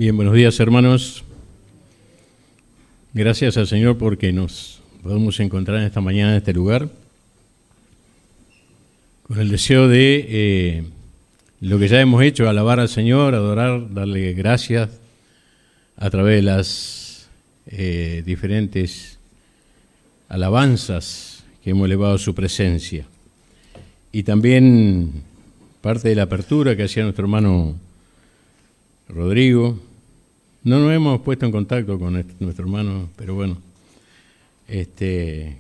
Bien, buenos días, hermanos. Gracias al Señor porque nos podemos encontrar en esta mañana en este lugar con el deseo de lo que ya hemos hecho, alabar al Señor, adorar, darle gracias a través de las diferentes alabanzas que hemos elevado a su presencia. Y también parte de la apertura que hacía nuestro hermano Rodrigo. No nos hemos puesto en contacto con nuestro hermano, pero bueno,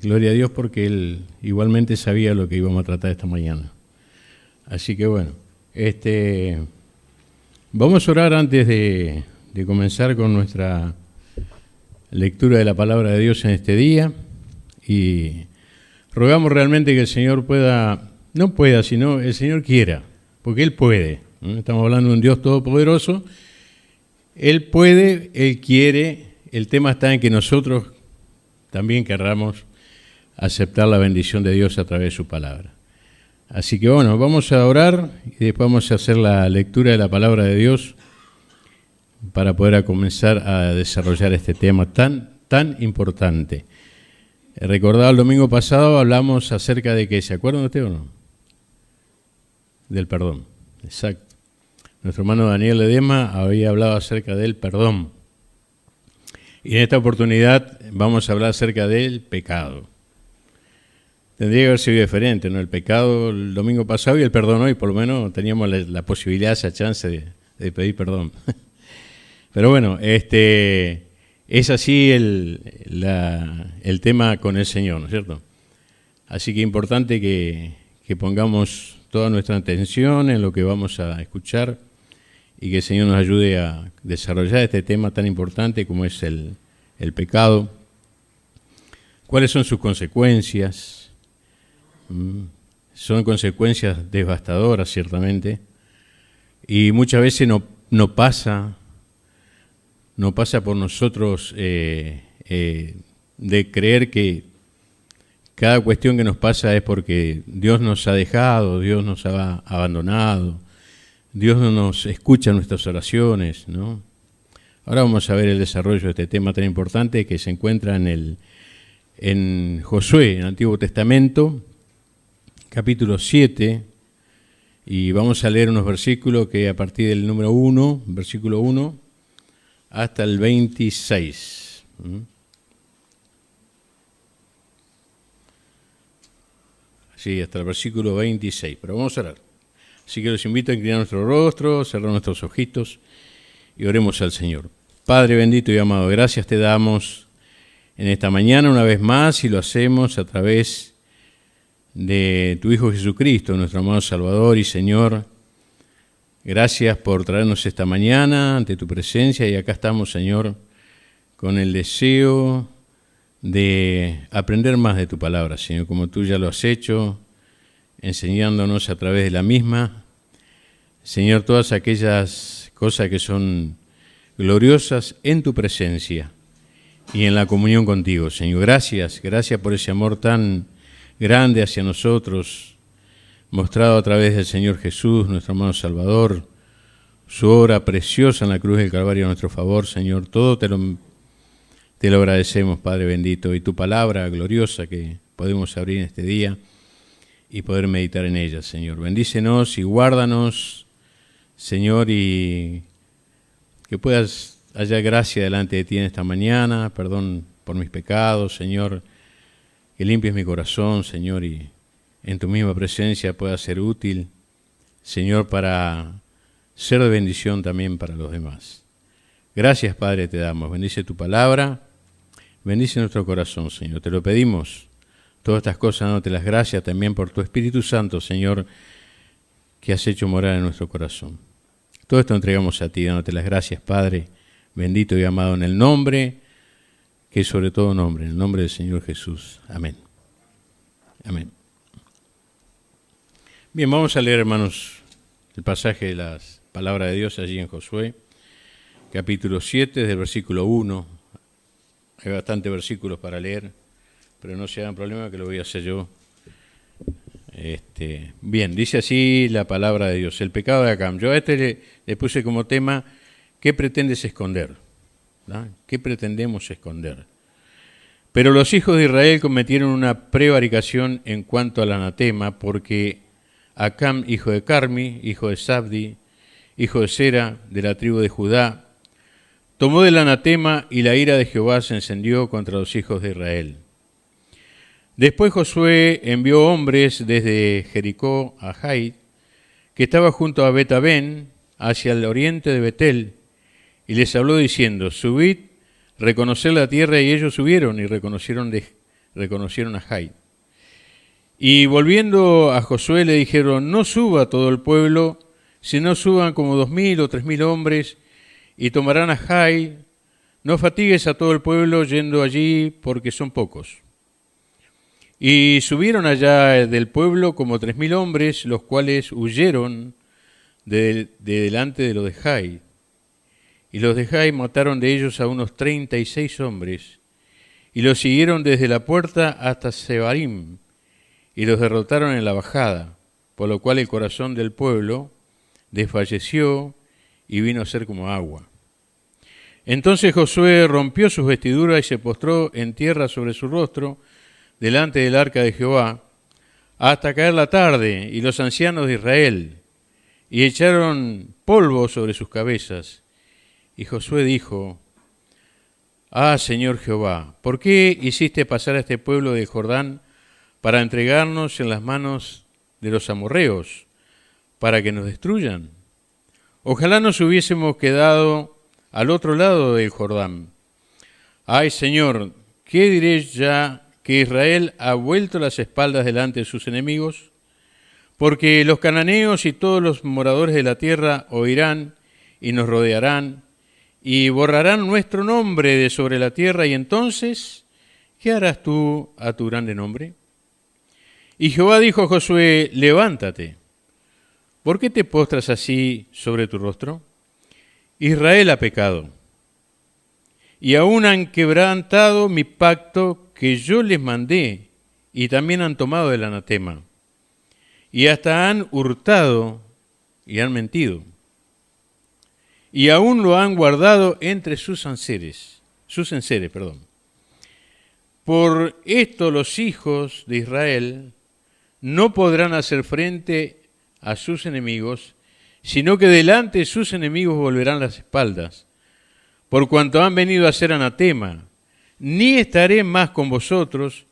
gloria a Dios porque él igualmente sabía lo que íbamos a tratar esta mañana. Así que bueno, vamos a orar antes de comenzar con nuestra lectura de la palabra de Dios en este día y rogamos realmente que el Señor sino el Señor quiera, porque Él puede. Estamos hablando de un Dios todopoderoso. Él puede, Él quiere, el tema está en que nosotros también querramos aceptar la bendición de Dios a través de su palabra. Así que bueno, vamos a orar y después vamos a hacer la lectura de la palabra de Dios para poder comenzar a desarrollar este tema tan importante. Recordaba el domingo pasado, hablamos acerca de que, ¿se acuerdan ustedes o no? Del perdón, exacto. Nuestro hermano Daniel Ledesma había hablado acerca del perdón. Y en esta oportunidad vamos a hablar acerca del pecado. Tendría que haber sido diferente, ¿no? El pecado el domingo pasado y el perdón hoy, por lo menos teníamos la posibilidad, esa chance de pedir perdón. Pero bueno, es así el tema con el Señor, ¿no es cierto? Así que es importante que pongamos toda nuestra atención en lo que vamos a escuchar y que el Señor nos ayude a desarrollar este tema tan importante como es el pecado. ¿Cuáles son sus consecuencias? Son consecuencias devastadoras, ciertamente, y muchas veces no pasa por nosotros de creer que cada cuestión que nos pasa es porque Dios nos ha dejado, Dios nos ha abandonado, Dios no nos escucha nuestras oraciones, ¿no? Ahora vamos a ver el desarrollo de este tema tan importante que se encuentra en Josué, en el Antiguo Testamento, capítulo 7, y vamos a leer unos versículos que a partir del número 1, versículo 1, hasta el 26. Sí, hasta el versículo 26, pero vamos a orar. Así que los invito a inclinar nuestro rostro, cerrar nuestros ojitos y oremos al Señor. Padre bendito y amado, gracias te damos en esta mañana una vez más y lo hacemos a través de tu Hijo Jesucristo, nuestro amado Salvador y Señor. Gracias por traernos esta mañana ante tu presencia y acá estamos, Señor, con el deseo de aprender más de tu palabra, Señor, como tú ya lo has hecho, enseñándonos a través de la misma. Señor, todas aquellas cosas que son gloriosas en tu presencia y en la comunión contigo, Señor. Gracias por ese amor tan grande hacia nosotros, mostrado a través del Señor Jesús, nuestro amado Salvador, su obra preciosa en la cruz del Calvario a nuestro favor, Señor. Todo te lo agradecemos, Padre bendito, y tu palabra gloriosa que podemos abrir en este día y poder meditar en ella, Señor. Bendícenos y guárdanos, Señor, y que puedas hallar gracia delante de ti en esta mañana, perdón por mis pecados, Señor, que limpies mi corazón, Señor, y en tu misma presencia pueda ser útil, Señor, para ser de bendición también para los demás. Gracias, Padre, te damos. Bendice tu palabra, bendice nuestro corazón, Señor. Te lo pedimos. Todas estas cosas, dándote las gracias también por tu Espíritu Santo, Señor, que has hecho morar en nuestro corazón. Todo esto entregamos a ti, dándote las gracias, Padre, bendito y amado, en el nombre, que es sobre todo nombre, en el nombre del Señor Jesús. Amén. Amén. Bien, vamos a leer, hermanos, el pasaje de las palabras de Dios allí en Josué, capítulo 7, desde el versículo 1. Hay bastantes versículos para leer, pero no se hagan problema que lo voy a hacer yo. Bien, dice así la palabra de Dios, el pecado de Acán. Yo a le puse como tema ¿qué pretendes esconder? ¿No? ¿Qué pretendemos esconder? Pero los hijos de Israel cometieron una prevaricación en cuanto al anatema, porque Acam, hijo de Carmi, hijo de Sabdi, hijo de Sera, de la tribu de Judá, tomó del anatema y la ira de Jehová se encendió contra los hijos de Israel. Después Josué envió hombres desde Jericó a Jai, que estaba junto a Bet-Aven, hacia el oriente de Betel, y les habló diciendo, subid, reconoced la tierra, y ellos subieron y reconocieron a Jai. Y volviendo a Josué le dijeron, no suba todo el pueblo, sino suban como 2,000 o 3,000 hombres, y tomarán a Jai, no fatigues a todo el pueblo yendo allí, porque son pocos. Y subieron allá del pueblo como 3,000 hombres, los cuales huyeron de delante de los de Jai. Y los de Jai mataron de ellos a unos 36 hombres, y los siguieron desde la puerta hasta Sebarim, y los derrotaron en la bajada, por lo cual el corazón del pueblo desfalleció y vino a ser como agua. Entonces Josué rompió sus vestiduras y se postró en tierra sobre su rostro, delante del arca de Jehová, hasta caer la tarde, y los ancianos de Israel, y echaron polvo sobre sus cabezas. Y Josué dijo, ah, Señor Jehová, ¿por qué hiciste pasar a este pueblo del Jordán para entregarnos en las manos de los amorreos, para que nos destruyan? Ojalá nos hubiésemos quedado al otro lado del Jordán. Ay, Señor, ¿qué diré ya que Israel ha vuelto las espaldas delante de sus enemigos? Porque los cananeos y todos los moradores de la tierra oirán y nos rodearán y borrarán nuestro nombre de sobre la tierra, y entonces, ¿qué harás tú a tu grande nombre? Y Jehová dijo a Josué, levántate. ¿Por qué te postras así sobre tu rostro? Israel ha pecado, y aún han quebrantado mi pacto que yo les mandé, y también han tomado el anatema, y hasta han hurtado y han mentido, y aún lo han guardado entre sus enseres. Por esto los hijos de Israel no podrán hacer frente a sus enemigos, sino que delante de sus enemigos volverán las espaldas, por cuanto han venido a hacer anatema. Ni estaré más con vosotros,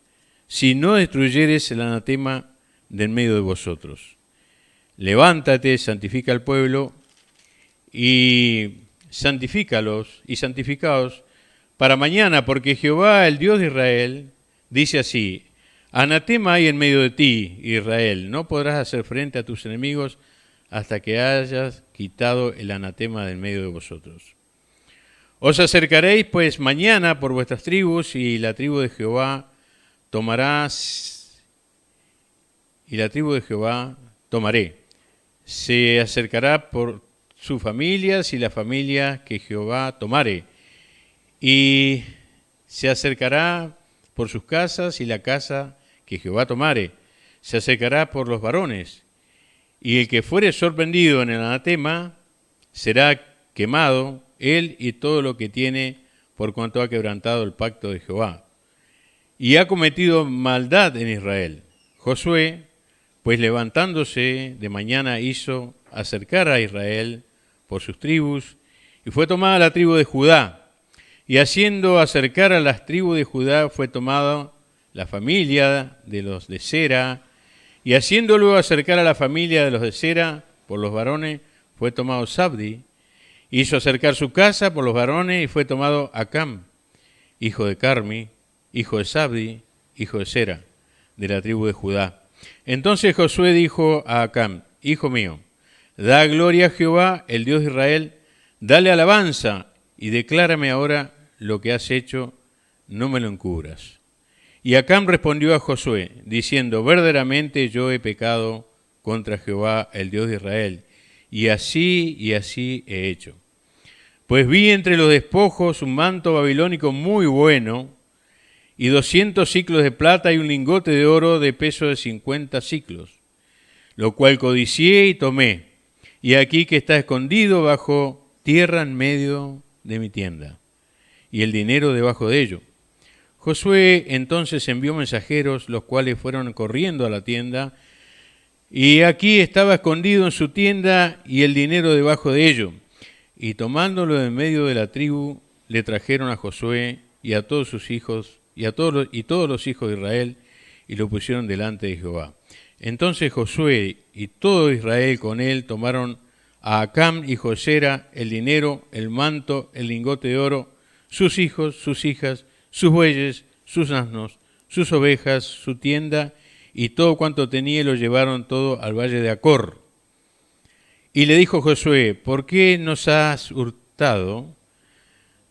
si no destruyeres el anatema del medio de vosotros. Levántate, santifica al pueblo, y santifícalos y santificaos para mañana, porque Jehová, el Dios de Israel, dice así, anatema hay en medio de ti, Israel, no podrás hacer frente a tus enemigos hasta que hayas quitado el anatema del medio de vosotros. Os acercaréis pues mañana por vuestras tribus, y la tribu de Jehová tomaré. Se acercará por sus familias y la familia que Jehová tomare, y se acercará por sus casas y la casa que Jehová tomare. Se acercará por los varones, y el que fuere sorprendido en el anatema será quemado, él y todo lo que tiene, por cuanto ha quebrantado el pacto de Jehová, y ha cometido maldad en Israel. Josué, pues levantándose de mañana, hizo acercar a Israel por sus tribus, y fue tomada la tribu de Judá, y haciendo acercar a las tribus de Judá fue tomada la familia de los de Sera, y haciendo luego acercar a la familia de los de Sera por los varones fue tomado Sabdi. Hizo acercar su casa por los varones y fue tomado Acam, hijo de Carmi, hijo de Sabdi, hijo de Sera, de la tribu de Judá. Entonces Josué dijo a Acam, hijo mío, da gloria a Jehová, el Dios de Israel, dale alabanza y declárame ahora lo que has hecho, no me lo encubras. Y Acam respondió a Josué, diciendo, verdaderamente yo he pecado contra Jehová, el Dios de Israel, y así he hecho. Pues vi entre los despojos un manto babilónico muy bueno, y 200 siclos de plata y un lingote de oro de peso de 50 siclos, lo cual codicié y tomé, y aquí que está escondido bajo tierra en medio de mi tienda, y el dinero debajo de ello. Josué entonces envió mensajeros, los cuales fueron corriendo a la tienda, y aquí estaba escondido en su tienda y el dinero debajo de ello. Y tomándolo de en medio de la tribu, le trajeron a Josué y a todos sus hijos, y todos los hijos de Israel, y lo pusieron delante de Jehová. Entonces Josué y todo Israel con él tomaron a Acán y Josera el dinero, el manto, el lingote de oro, sus hijos, sus hijas, sus bueyes, sus asnos, sus ovejas, su tienda, y todo cuanto tenía lo llevaron todo al valle de Acor. Y le dijo Josué, ¿por qué nos has hurtado?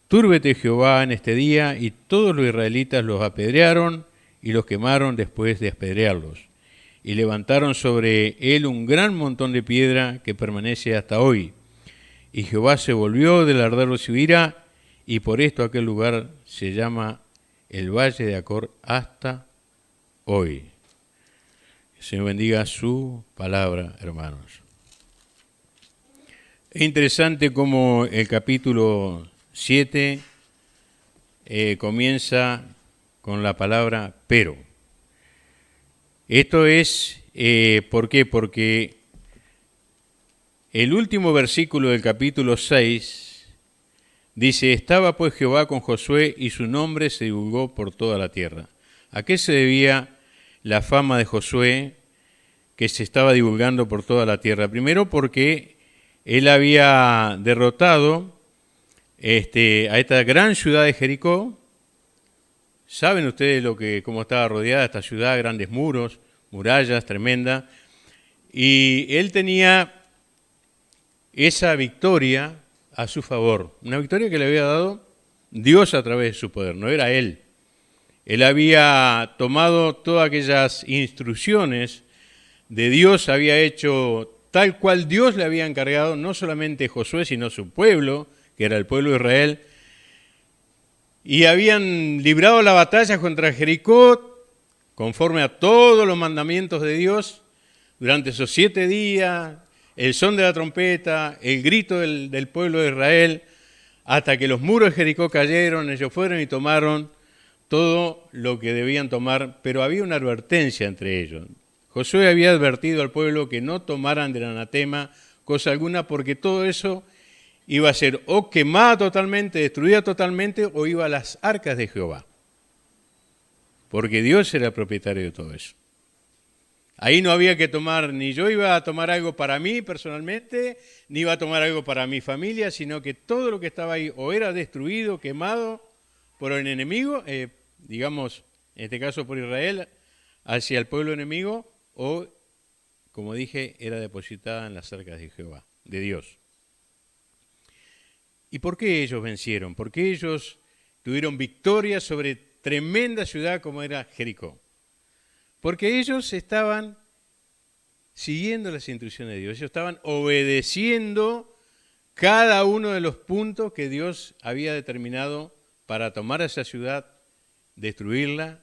Túrbete Jehová en este día, y todos los israelitas los apedrearon y los quemaron después de apedrearlos. Y levantaron sobre él un gran montón de piedra que permanece hasta hoy. Y Jehová se volvió del ardor de su ira, y por esto aquel lugar se llama el Valle de Acor hasta hoy. Que el Señor bendiga su palabra, hermanos. Es interesante cómo el capítulo 7 comienza con la palabra pero. Esto es, ¿por qué? Porque el último versículo del capítulo 6 dice, estaba pues Jehová con Josué y su nombre se divulgó por toda la tierra. ¿A qué se debía la fama de Josué que se estaba divulgando por toda la tierra? Primero porque él había derrotado a esta gran ciudad de Jericó. Saben ustedes cómo estaba rodeada esta ciudad, grandes muros, murallas tremendas. Y él tenía esa victoria a su favor, una victoria que le había dado Dios a través de su poder, no era él. Él había tomado todas aquellas instrucciones de Dios, había hecho tal cual Dios le había encargado, no solamente Josué, sino su pueblo, que era el pueblo de Israel, y habían librado la batalla contra Jericó, conforme a todos los mandamientos de Dios, durante esos 7 días, el son de la trompeta, el grito del pueblo de Israel, hasta que los muros de Jericó cayeron, ellos fueron y tomaron todo lo que debían tomar, pero había una advertencia entre ellos. Josué había advertido al pueblo que no tomaran del anatema cosa alguna, porque todo eso iba a ser o quemada totalmente, destruida totalmente, o iba a las arcas de Jehová. Porque Dios era el propietario de todo eso. Ahí no había que tomar, ni yo iba a tomar algo para mí personalmente, ni iba a tomar algo para mi familia, sino que todo lo que estaba ahí o era destruido, quemado por el enemigo, digamos, en este caso por Israel, hacia el pueblo enemigo, o, como dije, era depositada en las arcas de Jehová, de Dios. ¿Y por qué ellos vencieron? ¿Por qué ellos tuvieron victoria sobre tremenda ciudad como era Jericó? Porque ellos estaban siguiendo las instrucciones de Dios, ellos estaban obedeciendo cada uno de los puntos que Dios había determinado para tomar esa ciudad, destruirla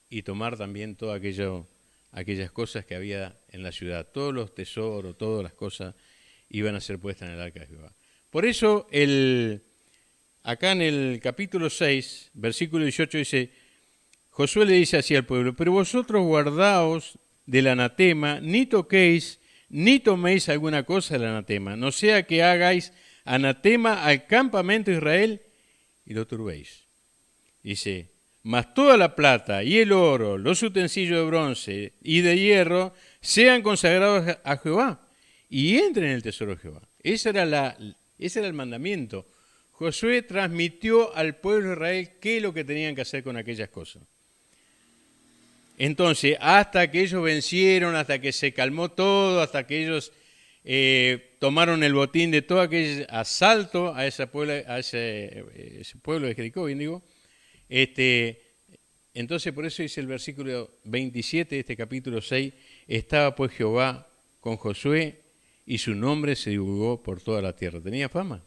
y tomar también todas aquellas cosas que había en la ciudad. Todos los tesoros, todas las cosas iban a ser puestas en el arca de Jehová. Por eso, acá en el capítulo 6, versículo 18 dice, Josué le dice así al pueblo, pero vosotros guardaos del anatema, ni toquéis, ni toméis alguna cosa del anatema, no sea que hagáis anatema al campamento de Israel y lo turbéis. Dice, mas toda la plata y el oro, los utensilios de bronce y de hierro, sean consagrados a Jehová y entren en el tesoro de Jehová. Ese era el mandamiento. Josué transmitió al pueblo de Israel qué es lo que tenían que hacer con aquellas cosas. Entonces, hasta que ellos vencieron, hasta que se calmó todo, hasta que ellos tomaron el botín de todo aquel asalto a ese pueblo de Jericó, bien digo, entonces por eso dice el versículo 27 de este capítulo 6, estaba pues Jehová con Josué y su nombre se divulgó por toda la tierra. Tenía fama.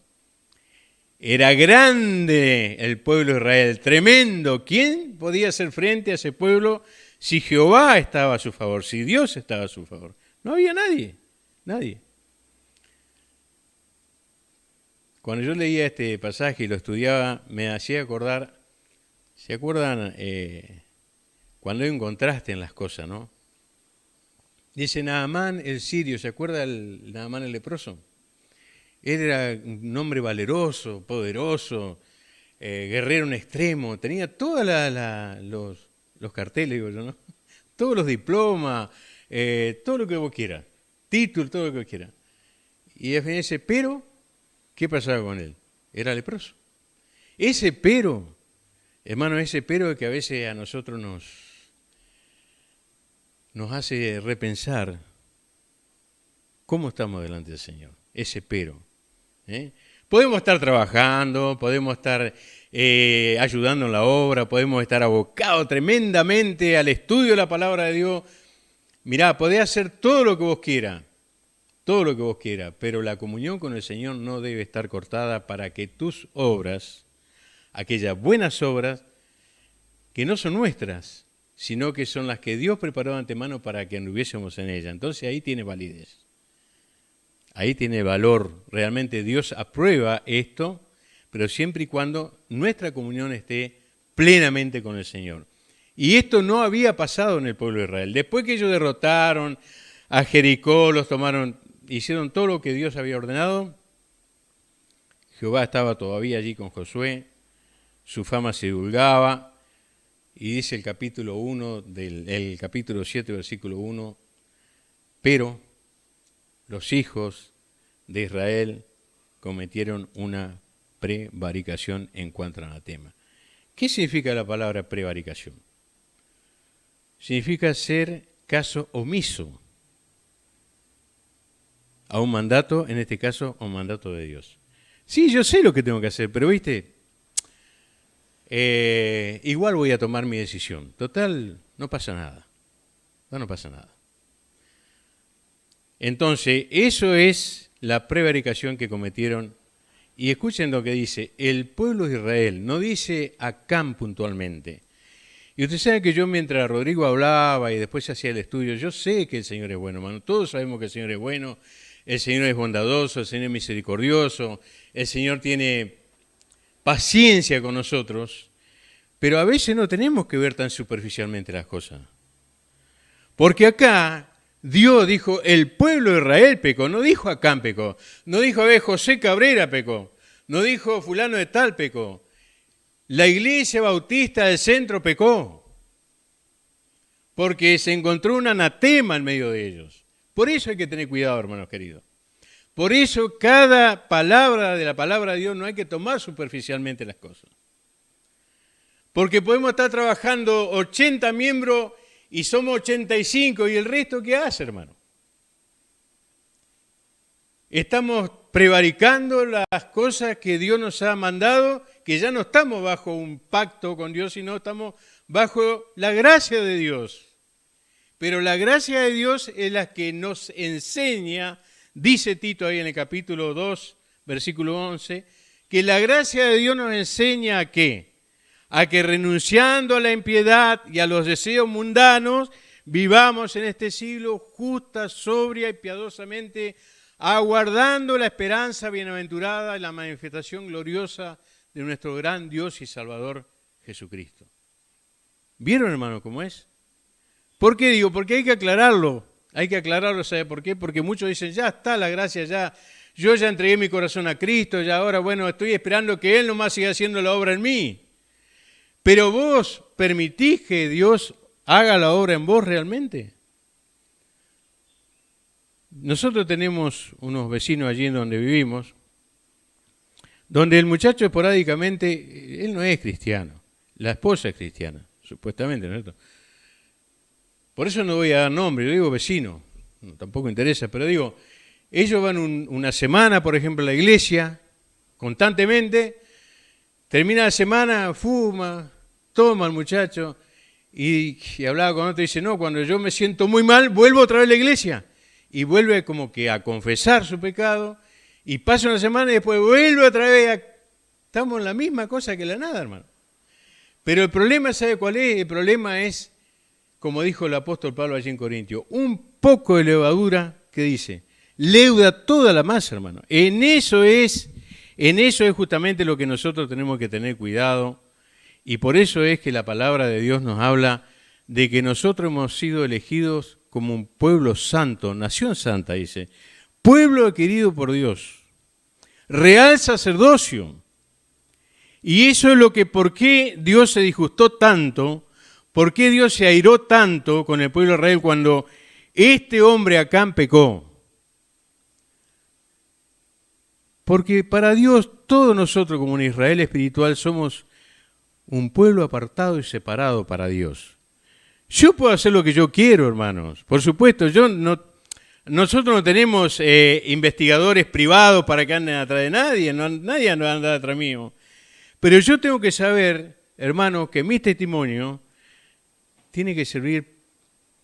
Era grande el pueblo de Israel, tremendo. ¿Quién podía hacer frente a ese pueblo si Jehová estaba a su favor, si Dios estaba a su favor? No había nadie. Cuando yo leía este pasaje y lo estudiaba, me hacía acordar, ¿se acuerdan cuando hay un contraste en las cosas, no? Dice Naamán el sirio, ¿se acuerda el Naamán el leproso? Él era un hombre valeroso, poderoso, guerrero en extremo, tenía todos los carteles, digo yo, ¿no? Todos los diplomas, todo lo que vos quieras, títulos, todo lo que vos quieras. Y al final dice, pero, ¿qué pasaba con él? Era leproso. Ese pero, hermano, ese pero que a veces a nosotros nos hace repensar cómo estamos delante del Señor. Ese pero. Podemos estar trabajando, podemos estar ayudando en la obra, podemos estar abocados tremendamente al estudio de la palabra de Dios. Mirá, podés hacer todo lo que vos quieras, pero la comunión con el Señor no debe estar cortada para que tus obras, aquellas buenas obras, que no son nuestras, sino que son las que Dios preparó de antemano para que anduviésemos en ellas. Entonces ahí tiene validez. Ahí tiene valor. Realmente Dios aprueba esto, pero siempre y cuando nuestra comunión esté plenamente con el Señor. Y esto no había pasado en el pueblo de Israel. Después que ellos derrotaron a Jericó, los tomaron, hicieron todo lo que Dios había ordenado, Jehová estaba todavía allí con Josué, su fama se divulgaba, y dice el capítulo 1, el capítulo 7, versículo 1, pero los hijos de Israel cometieron una prevaricación en cuanto al anatema. ¿Qué significa la palabra prevaricación? Significa hacer caso omiso a un mandato, en este caso, a un mandato de Dios. Sí, yo sé lo que tengo que hacer, pero viste, igual voy a tomar mi decisión. Total, no pasa nada. No pasa nada. Entonces, eso es la prevaricación que cometieron. Y escuchen lo que dice, el pueblo de Israel, no dice Acán puntualmente. Y ustedes saben que yo mientras Rodrigo hablaba y después hacía el estudio, yo sé que el Señor es bueno, hermano. Todos sabemos que el Señor es bueno, el Señor es bondadoso, el Señor es misericordioso, el Señor tiene paciencia con nosotros, pero a veces no tenemos que ver tan superficialmente las cosas. Porque acá Dios dijo, el pueblo de Israel pecó, no dijo Acán pecó, no dijo José Cabrera pecó, no dijo fulano de tal pecó. La iglesia bautista del centro pecó, porque se encontró un anatema en medio de ellos. Por eso hay que tener cuidado, hermanos queridos. Por eso cada palabra de la palabra de Dios no hay que tomar superficialmente las cosas. Porque podemos estar trabajando 80 miembros y somos 85, ¿y el resto qué hace, hermano? Estamos prevaricando las cosas que Dios nos ha mandado, que ya no estamos bajo un pacto con Dios, sino estamos bajo la gracia de Dios. Pero la gracia de Dios es la que nos enseña, dice Tito ahí en el capítulo 2, versículo 11, que la gracia de Dios nos enseña ¿a qué? A que renunciando a la impiedad y a los deseos mundanos, vivamos en este siglo justa, sobria y piadosamente, aguardando la esperanza bienaventurada y la manifestación gloriosa de nuestro gran Dios y Salvador Jesucristo. ¿Vieron, hermano, cómo es? ¿Por qué digo? Porque hay que aclararlo. Hay que aclararlo, ¿sabe por qué? Porque muchos dicen, ya está la gracia, ya yo ya entregué mi corazón a Cristo, ya ahora, bueno, estoy esperando que Él nomás siga haciendo la obra en mí. Pero vos permitís que Dios haga la obra en vos realmente. Nosotros tenemos unos vecinos allí en donde vivimos, donde el muchacho esporádicamente, él no es cristiano, la esposa es cristiana, supuestamente, ¿no es cierto? Por eso no voy a dar nombre, yo digo vecino, no, tampoco interesa, pero digo, ellos van una semana, por ejemplo, a la iglesia, constantemente, termina la semana, fuma, toma el muchacho, y hablaba con otro y dice, no, cuando yo me siento muy mal, vuelvo otra vez a la iglesia. Y vuelve como que a confesar su pecado, y pasa una semana y después vuelve otra vez. Estamos en la misma cosa que la nada, hermano. Pero el problema, ¿sabe cuál es? El problema es, como dijo el apóstol Pablo allí en Corintios, un poco de levadura, que dice, leuda toda la masa, hermano. En eso es En eso es justamente lo que nosotros tenemos que tener cuidado, y por eso es que la palabra de Dios nos habla de que nosotros hemos sido elegidos como un pueblo santo, nación santa, dice, pueblo adquirido por Dios, real sacerdocio. Y eso es lo que, ¿por qué Dios se disgustó tanto? ¿Por qué Dios se airó tanto con el pueblo de Israel cuando este hombre Acán pecó? Porque para Dios, todos nosotros como un Israel espiritual somos un pueblo apartado y separado para Dios. Yo puedo hacer lo que yo quiero, hermanos. Por supuesto, nosotros no tenemos investigadores privados para que anden atrás de nadie. Nadie anda atrás mío. Pero yo tengo que saber, hermanos, que mi testimonio tiene que servir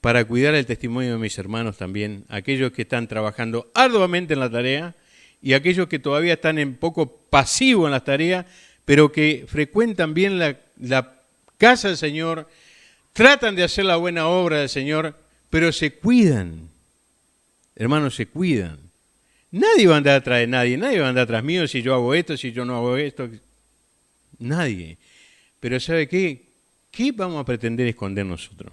para cuidar el testimonio de mis hermanos también, aquellos que están trabajando arduamente en la tarea y aquellos que todavía están un poco pasivos en las tareas, pero que frecuentan bien la casa del Señor, tratan de hacer la buena obra del Señor, pero se cuidan. Hermanos, se cuidan. Nadie va a andar atrás de nadie, nadie va a andar atrás mío si yo hago esto, si yo no hago esto. Nadie. Pero ¿sabe qué? ¿Qué vamos a pretender esconder nosotros?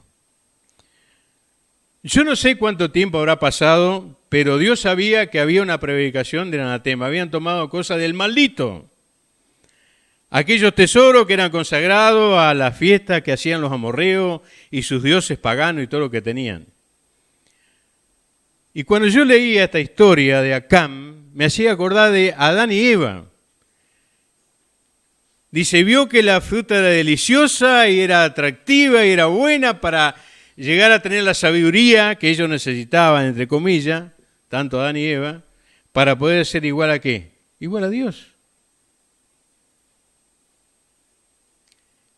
Yo no sé cuánto tiempo habrá pasado, pero Dios sabía que había una predicación del anatema. Habían tomado cosas del maldito. Aquellos tesoros que eran consagrados a la fiesta que hacían los amorreos y sus dioses paganos y todo lo que tenían. Y cuando yo leía esta historia de Acán, me hacía acordar de Adán y Eva. Dice, vio que la fruta era deliciosa y era atractiva y era buena para llegar a tener la sabiduría que ellos necesitaban, entre comillas, tanto Adán y Eva, para poder ser igual a ¿qué? Igual a Dios.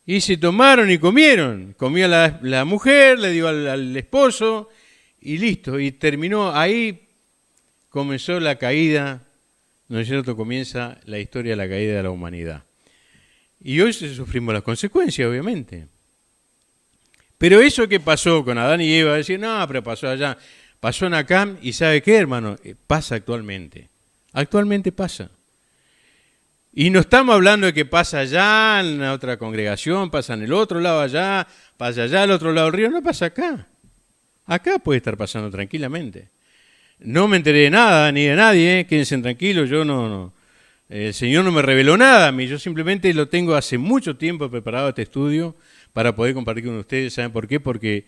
Y se tomaron y comieron. Comió la mujer, le dio al esposo y listo. Y terminó, ahí comenzó la caída, ¿no es cierto? Comienza la historia de la caída de la humanidad. Y hoy sufrimos las consecuencias, obviamente. Pero eso que pasó con Adán y Eva, decir, no, pero pasó allá, pasó en Acán, y ¿sabe qué, hermano? Pasa actualmente. Actualmente pasa. Y no estamos hablando de que pasa allá en la otra congregación, pasa en el otro lado allá, pasa allá al otro lado del río, no pasa acá. Acá puede estar pasando tranquilamente. No me enteré de nada, ni de nadie, quédense tranquilos, yo no. El Señor no me reveló nada a mí, yo simplemente lo tengo hace mucho tiempo preparado este estudio para poder compartir con ustedes. ¿Saben por qué? Porque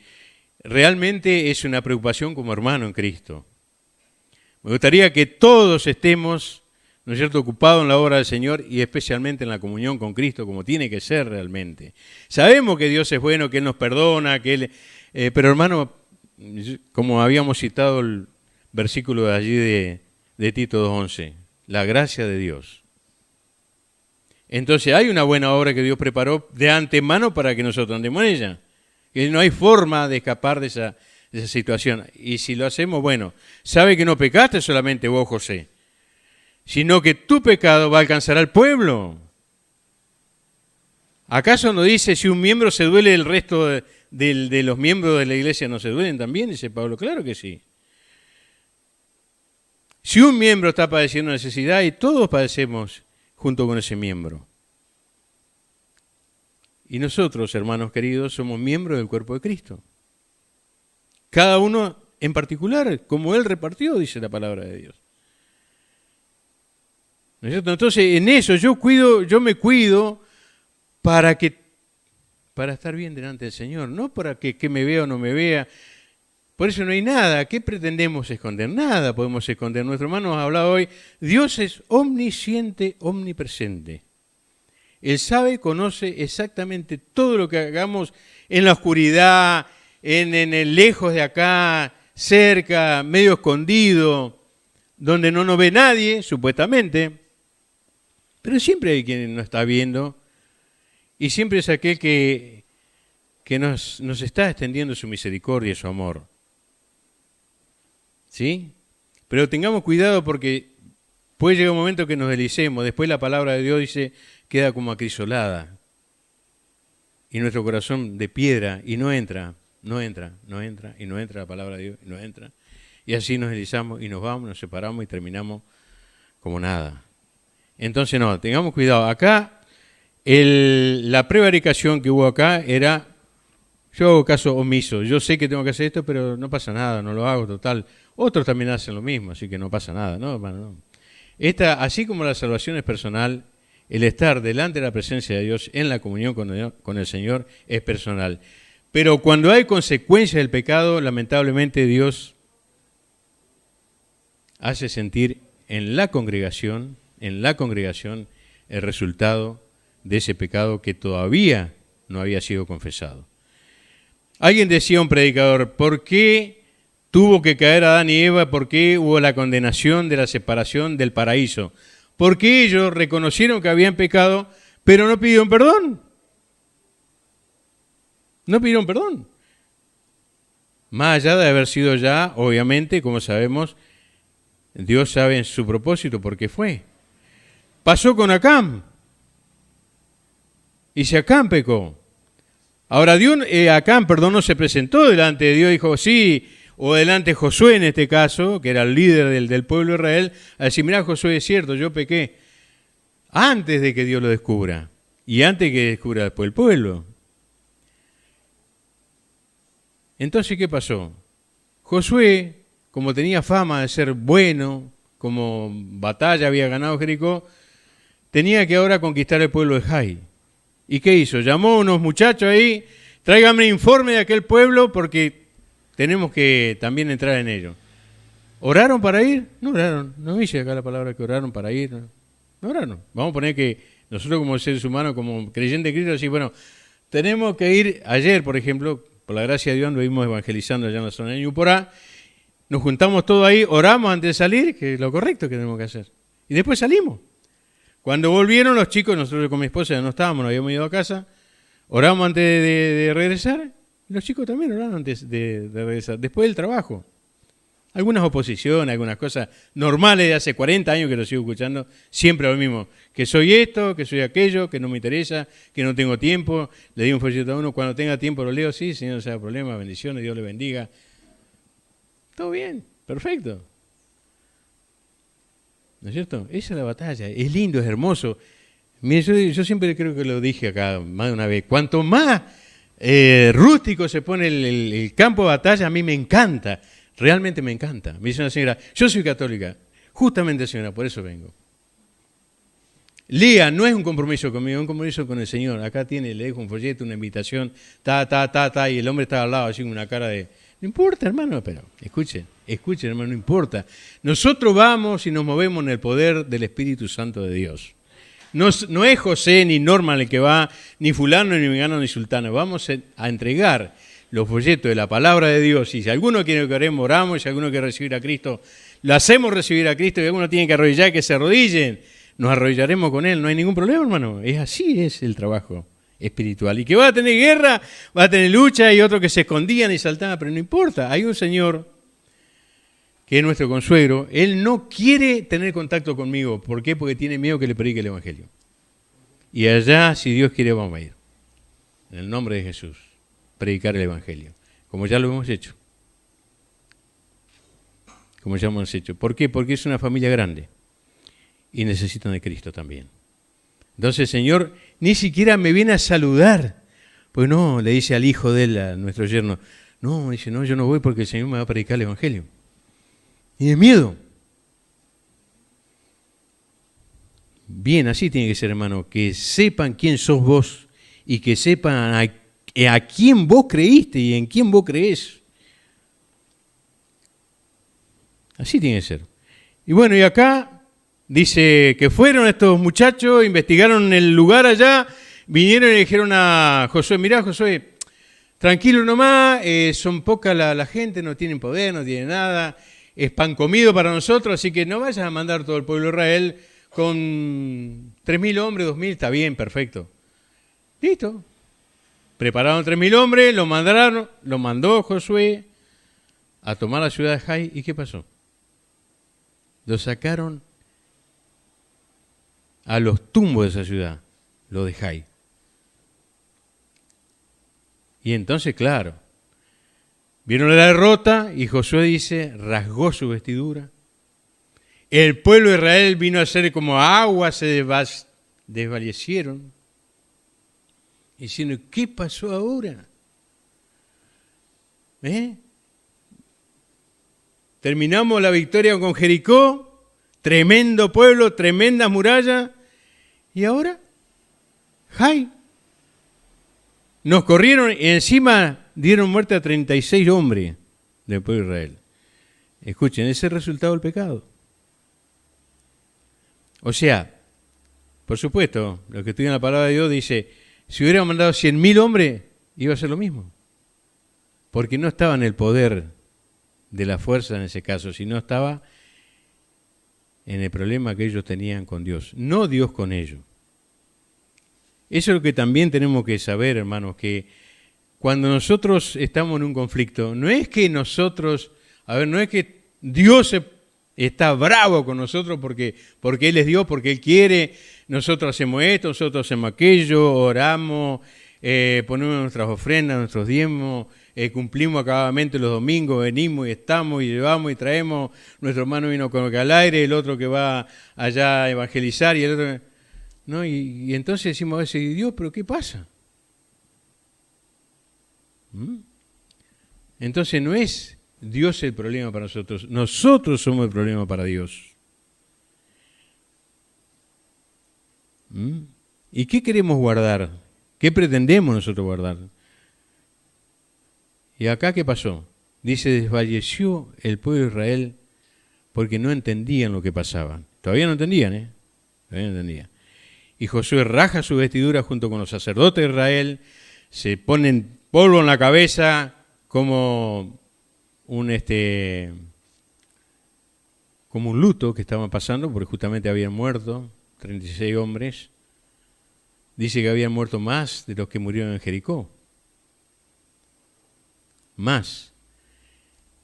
realmente es una preocupación como hermano en Cristo. Me gustaría que todos estemos, ¿no es cierto?, ocupados en la obra del Señor y especialmente en la comunión con Cristo, como tiene que ser realmente. Sabemos que Dios es bueno, que Él nos perdona, que Él... pero hermano, como habíamos citado el versículo de allí de Tito 2:11, la gracia de Dios. Entonces hay una buena obra que Dios preparó de antemano para que nosotros andemos en ella. Que no hay forma de escapar de esa situación. Y si lo hacemos, bueno, sabe que no pecaste solamente vos, José, sino que tu pecado va a alcanzar al pueblo. ¿Acaso no dice si un miembro se duele, el resto de los miembros de la iglesia no se duelen también? Dice Pablo, claro que sí. Si un miembro está padeciendo necesidad y todos padecemos junto con ese miembro. Y nosotros, hermanos queridos, somos miembros del cuerpo de Cristo. Cada uno en particular, como Él repartió, dice la palabra de Dios. ¿No es cierto? Entonces, en eso yo me cuido para estar bien delante del Señor, no para que me vea o no me vea. Por eso no hay nada. ¿Qué pretendemos esconder? Nada podemos esconder. Nuestro hermano nos ha hablado hoy. Dios es omnisciente, omnipresente. Él sabe, conoce exactamente todo lo que hagamos en la oscuridad, en el lejos de acá, cerca, medio escondido, donde no nos ve nadie, supuestamente. Pero siempre hay quien nos está viendo y siempre es aquel que nos está extendiendo su misericordia y su amor. ¿Sí? Pero tengamos cuidado porque puede llegar un momento que nos deslicemos. Después la palabra de Dios dice, queda como acrisolada. Y nuestro corazón de piedra y no entra la palabra de Dios, y no entra. Y así nos deslizamos y nos vamos, nos separamos y terminamos como nada. Entonces no, tengamos cuidado. Acá, la prevaricación que hubo acá era, yo hago caso omiso, yo sé que tengo que hacer esto, pero no pasa nada, no lo hago, total. Otros también hacen lo mismo, así que no pasa nada, ¿no, hermano? No. Así como la salvación es personal, el estar delante de la presencia de Dios en la comunión con el Señor es personal. Pero cuando hay consecuencias del pecado, lamentablemente Dios hace sentir en la congregación el resultado de ese pecado que todavía no había sido confesado. Alguien decía, un predicador, ¿por qué tuvo que caer Adán y Eva? ¿Por qué hubo la condenación de la separación del paraíso? Porque ellos reconocieron que habían pecado, pero no pidieron perdón. No pidieron perdón. Más allá de haber sido ya, obviamente, como sabemos, Dios sabe en su propósito por qué fue. Pasó con Acán. Y si Acán pecó. Ahora, Acán, no se presentó delante de Dios, dijo sí, o delante de Josué en este caso, que era el líder del pueblo de Israel, a decir, mirá Josué, es cierto, yo pequé, antes de que Dios lo descubra, y antes que descubra después el pueblo. Entonces, ¿qué pasó? Josué, como tenía fama de ser bueno, como batalla había ganado Jericó, tenía que ahora conquistar el pueblo de Jai. ¿Y qué hizo? Llamó a unos muchachos ahí, tráigame informe de aquel pueblo porque tenemos que también entrar en ello. ¿Oraron para ir? No oraron. No dice acá la palabra que oraron para ir. No oraron. Vamos a poner que nosotros como seres humanos, como creyentes de Cristo, decimos, bueno, tenemos que ir. Ayer, por ejemplo, por la gracia de Dios, nos vimos evangelizando allá en la zona de Ñuporá. Nos juntamos todos ahí, oramos antes de salir, que es lo correcto que tenemos que hacer. Y después salimos. Cuando volvieron los chicos, nosotros con mi esposa ya no estábamos, nos habíamos ido a casa, oramos antes de regresar, y los chicos también oraron antes de regresar, después del trabajo. Algunas oposiciones, algunas cosas normales de hace 40 años que lo sigo escuchando, siempre lo mismo, que soy esto, que soy aquello, que no me interesa, que no tengo tiempo, le di un folleto a uno, cuando tenga tiempo lo leo, sí, Señor, no sea problema, bendiciones, Dios le bendiga. Todo bien, perfecto. ¿No es cierto? Esa es la batalla, es lindo, es hermoso. Mire, yo siempre creo que lo dije acá más de una vez, cuanto más rústico se pone el campo de batalla, a mí me encanta, realmente me encanta. Me dice una señora, yo soy católica, justamente señora, por eso vengo. Lea, no es un compromiso conmigo, es un compromiso con el Señor. Acá le dejo un folleto, una invitación, y el hombre está al lado así con una cara de... No importa, hermano, pero escuchen, hermano, no importa. Nosotros vamos y nos movemos en el poder del Espíritu Santo de Dios. No es José ni Norman el que va, ni fulano, ni mengano, ni sultano. Vamos a entregar los folletos de la palabra de Dios. Y si alguno quiere que oremos, oramos. Y si alguno quiere recibir a Cristo, lo hacemos recibir a Cristo. Y si alguno tiene que arrodillar, que se arrodillen. Nos arrodillaremos con Él. No hay ningún problema, hermano. Así es el trabajo espiritual. Y que va a tener guerra, va a tener lucha, y otros que se escondían y saltaban, pero no importa. Hay un Señor que es nuestro consuegro. Él no quiere tener contacto conmigo. ¿Por qué? Porque tiene miedo que le predique el Evangelio. Y allá, si Dios quiere, vamos a ir. En el nombre de Jesús. Predicar el Evangelio. Como ya lo hemos hecho. Como ya hemos hecho. ¿Por qué? Porque es una familia grande. Y necesitan de Cristo también. Entonces el Señor ni siquiera me viene a saludar. Pues no, le dice al hijo de él, a nuestro yerno, no, dice, no, yo no voy porque el Señor me va a predicar el Evangelio. Y de miedo. Bien, así tiene que ser, hermano, que sepan quién sos vos y que sepan a quién vos creíste y en quién vos creés. Así tiene que ser. Y bueno, y acá dice que fueron estos muchachos, investigaron el lugar allá, vinieron y le dijeron a Josué, mirá Josué, tranquilo nomás, son poca la gente, no tienen poder, no tienen nada, es pan comido para nosotros, así que no vayas a mandar todo el pueblo de Israel con 3.000 hombres, 2.000, está bien, perfecto. Listo. Prepararon 3.000 hombres, lo mandó Josué a tomar la ciudad de Jai, ¿y qué pasó? Lo sacaron a los tumbos de esa ciudad, lo de Jai. Y entonces, claro, vieron la derrota y Josué dice, rasgó su vestidura El pueblo de Israel vino a ser como agua, se desvanecieron. Diciendo, ¿qué pasó ahora? Terminamos la victoria con Jericó, tremendo pueblo, tremenda muralla, y ahora, ¡ay! Nos corrieron y encima dieron muerte a 36 hombres del pueblo de Israel. Escuchen, ese es el resultado del pecado. O sea, por supuesto, lo que estudia en la palabra de Dios dice, si hubiera mandado 100.000 hombres, iba a ser lo mismo. Porque no estaba en el poder de la fuerza en ese caso, sino estaba en el problema que ellos tenían con Dios, no Dios con ellos. Eso es lo que también tenemos que saber, hermanos, que cuando nosotros estamos en un conflicto, no es que nosotros, no es que Dios está bravo con nosotros porque Él es Dios, porque Él quiere, nosotros hacemos esto, nosotros hacemos aquello, oramos, ponemos nuestras ofrendas, nuestros diezmos, cumplimos acabadamente los domingos, venimos y estamos y llevamos y traemos, nuestro hermano vino con el aire, el otro que va allá a evangelizar y el otro... ¿No? Y entonces decimos a veces, Dios, ¿pero qué pasa? Entonces no es Dios el problema para nosotros, nosotros somos el problema para Dios. ¿Y qué queremos guardar? ¿Qué pretendemos nosotros guardar? ¿Y acá qué pasó? Dice, desfalleció el pueblo de Israel porque no entendían lo que pasaba. Todavía no entendían, Todavía no entendían. Y Josué raja su vestidura junto con los sacerdotes de Israel, se ponen polvo en la cabeza como un luto que estaban pasando, porque justamente habían muerto 36 hombres. Dice que habían muerto más de los que murieron en Jericó. Más.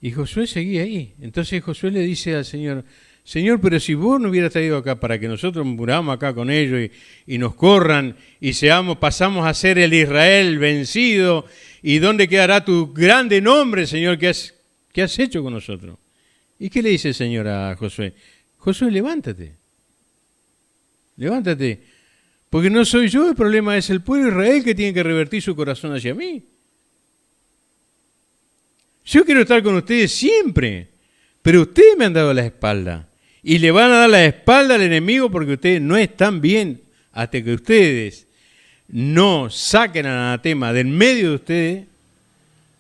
Y Josué seguía ahí. Entonces Josué le dice al Señor, Señor, pero si vos no hubieras traído acá para que nosotros muramos acá con ellos y nos corran y pasamos a ser el Israel vencido, ¿y dónde quedará tu grande nombre, Señor, que has hecho con nosotros? ¿Y qué le dice el Señor a Josué? Josué, levántate, porque no soy yo, el problema es el pueblo de Israel que tiene que revertir su corazón hacia mí. Yo quiero estar con ustedes siempre, pero ustedes me han dado la espalda. Y le van a dar la espalda al enemigo porque ustedes no están bien hasta que ustedes no saquen al anatema del medio de ustedes,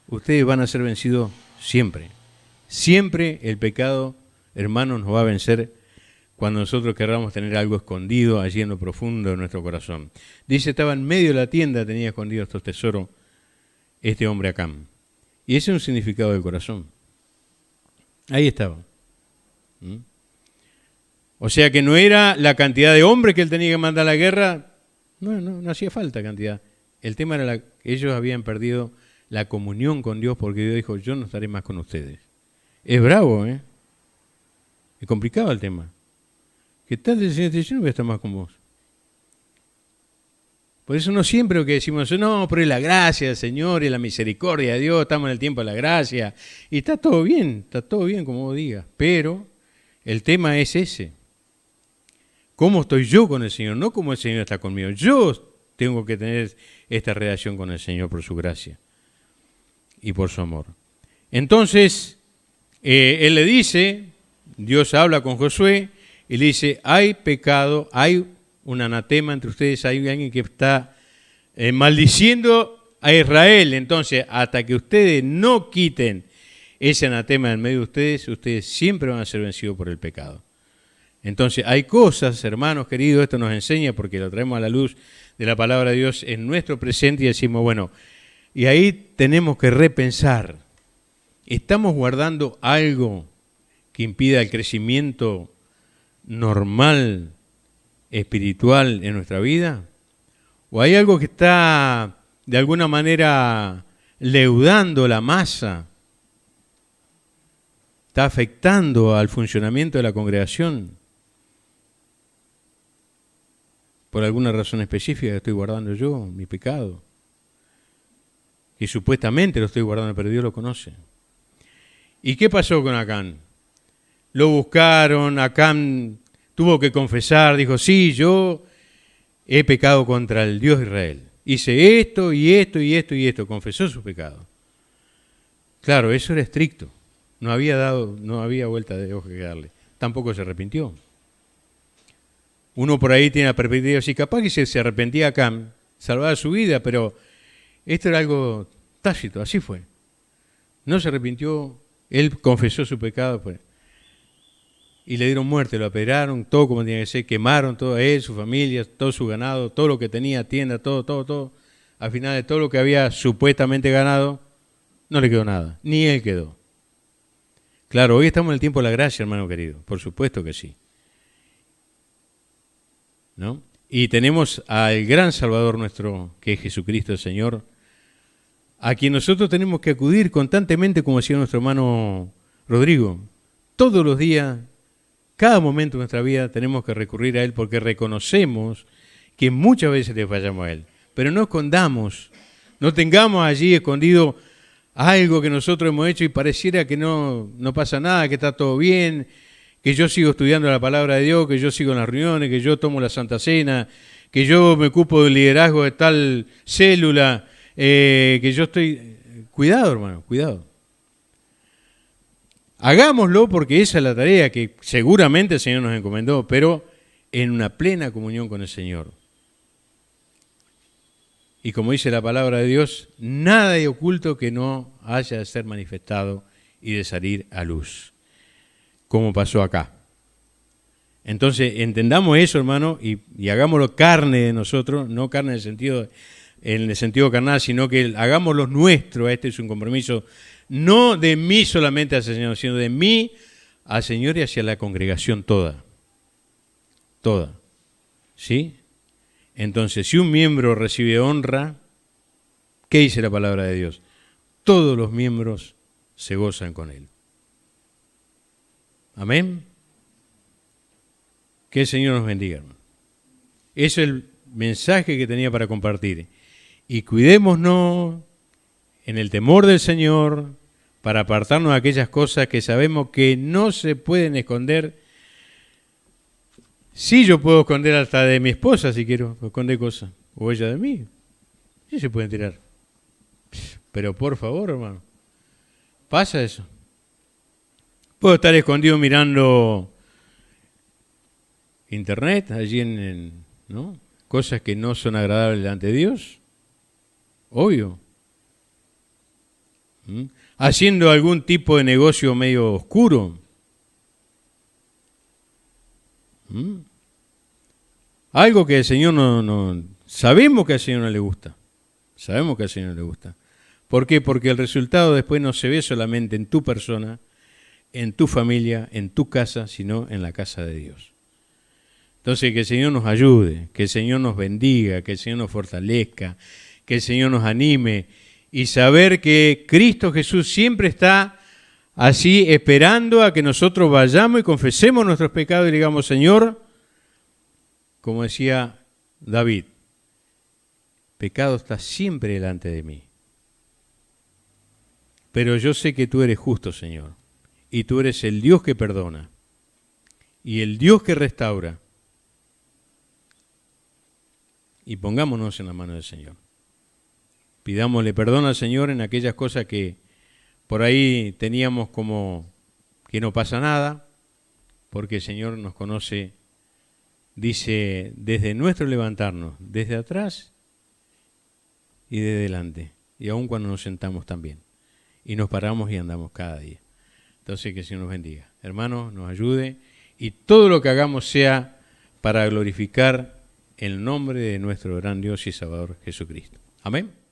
ustedes van a ser vencidos siempre. Siempre el pecado, hermanos, nos va a vencer cuando nosotros querramos tener algo escondido allí en lo profundo de nuestro corazón. Dice, estaba en medio de la tienda, tenía escondido estos tesoros este hombre Acán. Y ese es un significado del corazón. Ahí estaba. O sea que no era la cantidad de hombres que él tenía que mandar a la guerra, no hacía falta cantidad. El tema era que ellos habían perdido la comunión con Dios porque Dios dijo, yo no estaré más con ustedes. Es bravo, Es complicado el tema. ¿Qué tal el Señor te dice, yo no voy a estar más con vos? Por eso no siempre lo que decimos, no, pero es la gracia del Señor y la misericordia de Dios, estamos en el tiempo de la gracia. Y está todo bien como vos digas, pero el tema es ese. ¿Cómo estoy yo con el Señor? No cómo el Señor está conmigo. Yo tengo que tener esta relación con el Señor por su gracia y por su amor. Entonces, Él le dice, Dios habla con Josué y le dice, hay pecado, hay un anatema entre ustedes, hay alguien que está maldiciendo a Israel. Entonces, hasta que ustedes no quiten ese anatema en medio de ustedes siempre van a ser vencidos por el pecado. Entonces, hay cosas, hermanos queridos, esto nos enseña porque lo traemos a la luz de la palabra de Dios en nuestro presente y decimos, bueno, y ahí tenemos que repensar, ¿estamos guardando algo que impida el crecimiento normal, espiritual en nuestra vida? ¿O hay algo que está de alguna manera leudando la masa? ¿Está afectando al funcionamiento de la congregación? Por alguna razón específica que estoy guardando yo, mi pecado. Y supuestamente lo estoy guardando, pero Dios lo conoce. ¿Y qué pasó con Acán? lo buscaron, Acán tuvo que confesar, dijo, sí, yo he pecado contra el Dios de Israel. Hice esto y esto y esto y esto, confesó su pecado. Claro, eso era estricto, no había vuelta de hoja que darle, tampoco se arrepintió. Uno por ahí tiene la perspectiva, sí, capaz que se arrepentía Acán, salvaba su vida, pero esto era algo tácito, así fue. No se arrepintió, él confesó su pecado, pues, y le dieron muerte, lo apedrearon, todo como tenía que ser, quemaron todo él, su familia, todo su ganado, todo lo que tenía, tienda, todo. Al final de todo lo que había supuestamente ganado, no le quedó nada, ni él quedó. Claro, hoy estamos en el tiempo de la gracia, hermano querido, por supuesto que sí. ¿No? Y tenemos al gran Salvador nuestro, que es Jesucristo el Señor, a quien nosotros tenemos que acudir constantemente, como decía nuestro hermano Rodrigo, todos los días, cada momento de nuestra vida tenemos que recurrir a Él porque reconocemos que muchas veces le fallamos a Él. Pero no escondamos, no tengamos allí escondido algo que nosotros hemos hecho y pareciera que no pasa nada, que está todo bien, que yo sigo estudiando la palabra de Dios, que yo sigo en las reuniones, que yo tomo la Santa Cena, que yo me ocupo del liderazgo de tal célula, que yo estoy... Cuidado, hermano, cuidado. Hagámoslo porque esa es la tarea que seguramente el Señor nos encomendó, pero en una plena comunión con el Señor. Y como dice la palabra de Dios, nada de oculto que no haya de ser manifestado y de salir a luz, como pasó acá. Entonces, entendamos eso, hermano, y hagámoslo carne de nosotros, no carne en el sentido carnal, sino que hagámoslo nuestro. Este es un compromiso no de mí solamente hacia el Señor, sino de mí al Señor y hacia la congregación toda. Toda. ¿Sí? Entonces, si un miembro recibe honra, ¿qué dice la palabra de Dios? Todos los miembros se gozan con él. Amén. Que el Señor nos bendiga, hermano. Ese es el mensaje que tenía para compartir. Y cuidémonos en el temor del Señor para apartarnos de aquellas cosas que sabemos que no se pueden esconder. Sí, yo puedo esconder hasta de mi esposa si quiero esconder cosas, o ella de mí. Sí se pueden tirar. Pero por favor, hermano, pasa eso. Puedo estar escondido mirando internet, allí ¿no? Cosas que no son agradables delante de Dios. Obvio. Haciendo algún tipo de negocio medio oscuro. Algo que el Señor no sabemos que al Señor no le gusta. Sabemos que al Señor no le gusta. ¿Por qué? Porque el resultado después no se ve solamente en tu persona, en tu familia, en tu casa, sino en la casa de Dios. Entonces, que el Señor nos ayude, que el Señor nos bendiga, que el Señor nos fortalezca, que el Señor nos anime y saber que Cristo Jesús siempre está así esperando a que nosotros vayamos y confesemos nuestros pecados y digamos, Señor, como decía David, pecado está siempre delante de mí. Pero yo sé que tú eres justo, Señor, y tú eres el Dios que perdona y el Dios que restaura. Y pongámonos en la mano del Señor. Pidámosle perdón al Señor en aquellas cosas que por ahí teníamos como que no pasa nada, porque el Señor nos conoce, dice, desde nuestro levantarnos, desde atrás y de delante, y aun cuando nos sentamos también, y nos paramos y andamos cada día. Entonces que el Señor nos bendiga. Hermanos, nos ayude, y todo lo que hagamos sea para glorificar el nombre de nuestro gran Dios y Salvador Jesucristo. Amén.